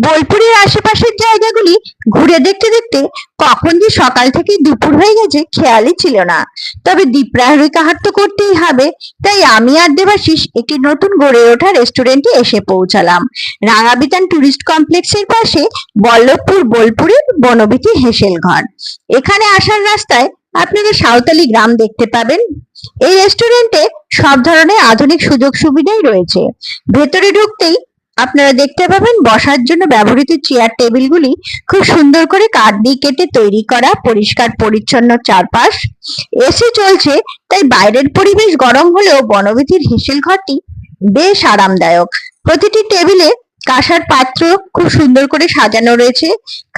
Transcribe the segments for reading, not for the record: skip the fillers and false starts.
বোলপুরের আশেপাশের জায়গাগুলি ঘুরে দেখতে দেখতে কখন যে সকাল থেকে দুপুর হয়ে গেছে খেয়ালই ছিল না। তবে দ্বীপ্রাহরিক আহার তো করতেই হবে, তাই আমি আর দেবাশিস একটি নতুন গড়ে ওঠা রেস্টুরেন্টে এসে পৌঁছালাম। রাঙাবিতান টুরিস্ট কমপ্লেক্সের পাশে বল্লভপুর বোলপুরের বনবিথী হেসেল ঘর। এখানে আসার রাস্তায় আপনারা সাঁওতালি গ্রাম দেখতে পাবেন। এই রেস্টুরেন্টে সব ধরনের আধুনিক সুযোগ সুবিধাই রয়েছে। ভেতরে ঢুকতেই আপনারা দেখতে পাবেন বসার জন্য ব্যবহৃত চেয়ার টেবিলগুলি খুব সুন্দর করে কাঠ দিয়ে কেটে তৈরি করা, পরিষ্কার পরিচ্ছন্ন চারপাশ। এসি চলছে, তাই বাইরের পরিবেশ গরম হলেও বনবিথীর হেসেল ঘরটি বেশ আরামদায়ক। প্রতিটি টেবিলে কাঁসার পাত্র খুব সুন্দর করে সাজানো রয়েছে।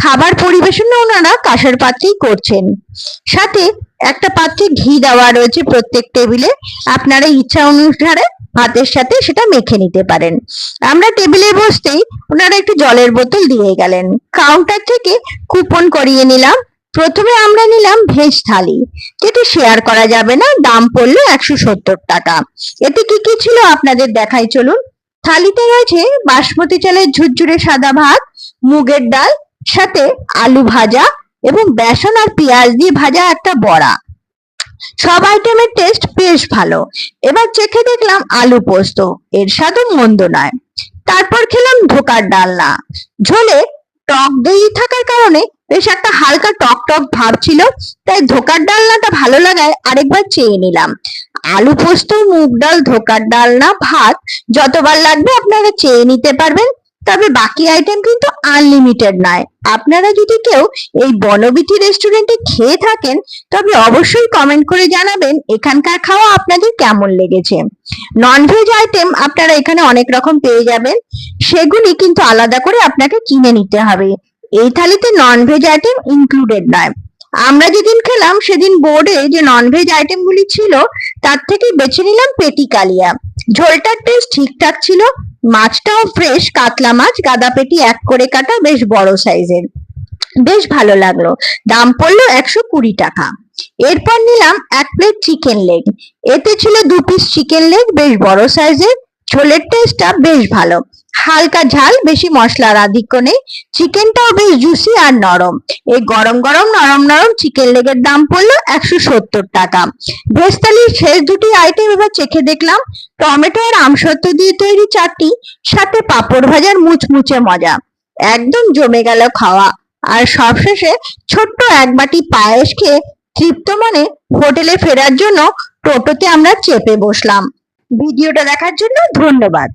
খাবার পরিবেশন ওনারা কাঁসার পাত্রেই করছেন। সাথে একটা পাত্রে ঘি দেওয়া রয়েছে প্রত্যেক টেবিলে। আপনারা ইচ্ছা অনুসারে ভাতের সাথে সেটা মেখে নিতে পারেন। আমরা টেবিলে বসতেই ওনারা একটু জলের বোতল দিয়ে গেলেন। কাউন্টার থেকে কুপন করিয়ে নিলাম। প্রথমে আমরা নিলাম ভেজ থালি, যেটি শেয়ার করা যাবে না। দাম পড়লো 170 টাকা। এতে কি কি ছিল আপনাদের দেখাই চলুন। থালিতে রয়েছে বাসমতি চালের ঝুরঝুরে সাদা ভাত, মুগের ডাল, সাথে আলু ভাজা এবং বেসন আর পেঁয়াজ দিয়ে ভাজা একটা বড়া। সব আইটেমের টেস্ট বেশ ভালো। এবার চেখে দেখলাম আলু পোস্ত, এর স্বাদও মন্দ নয়। তারপর খেলাম ধোকার ডালনা। ঝোলে টক দই থাকার কারণে বেশ একটা হালকা টক টক ভাব ছিল, তাই ধোকার ডালনাটা ভালো লাগায় আরেকবার চেয়ে নিলাম। আলু পোস্ত, মুগ ডাল, ধোকার ডালনা, ভাত যতবার লাগবে আপনারা চেয়ে নিতে পারবেন। তবে বাকি আইটেম কিন্তু আনলিমিটেড নয়। আপনারা যদি কেউ এই বনবিথী রেস্টুরেন্টে খেয়ে থাকেন, তবে অবশ্যই কমেন্ট করে জানাবেন এখানকার খাওয়া আপনাদের কেমন লেগেছে। ননভেজ আইটেম আপনারা এখানে অনেক রকম পেয়ে যাবেন, সেগুলি কিন্তু আলাদা করে আপনাকে কিনে নিতে হবে। এই থালিতে ননভেজ আইটেম ইনক্লুডেড নয়। আমরা যেদিন খেলাম সেদিন বোর্ডে যে ননভেজ আইটেম গুলি ছিল তার থেকে বেছে নিলাম পেটি কালিয়া। ঝোলটার টেস্ট ঠিকঠাক ছিল। মাছটাও ফ্রেশ কাতলা মাছ, গাদা পেটি এক করে কাটা, বেশ বড় সাইজের, বেশ ভালো লাগলো। দাম পড়লো 120 টাকা। এরপর নিলাম এক প্লেট চিকেন লেগ। এতে ছিল 2 পিস চিকেন লেগ, বেশ বড় সাইজের। ঝোলের টেস্টটা বেশ ভালো, হালকা ঝাল, বেশি মশলার আধিক্য নেই। চিকেনটাও বেশ জুসি আর নরম। এই গরম গরম নরম নরম চিকেন লেগের দাম পড়লো 170 টাকা। ভেজ থালির শেষ দুটি আইটেম এবার চেখে দেখলাম। টমেটো আর আমসত্ত্ব দিয়ে তৈরি চাটনি, সাথে পাঁপড় ভাজার মুচমুচে মজা। একদম জমে গেল খাওয়া। আর সবশেষে ছোট্ট এক বাটি পায়েস খেয়ে তৃপ্ত মনে হোটেলে ফেরার জন্য টোটোতে আমরা চেপে বসলাম। ভিডিওটা দেখার জন্য ধন্যবাদ।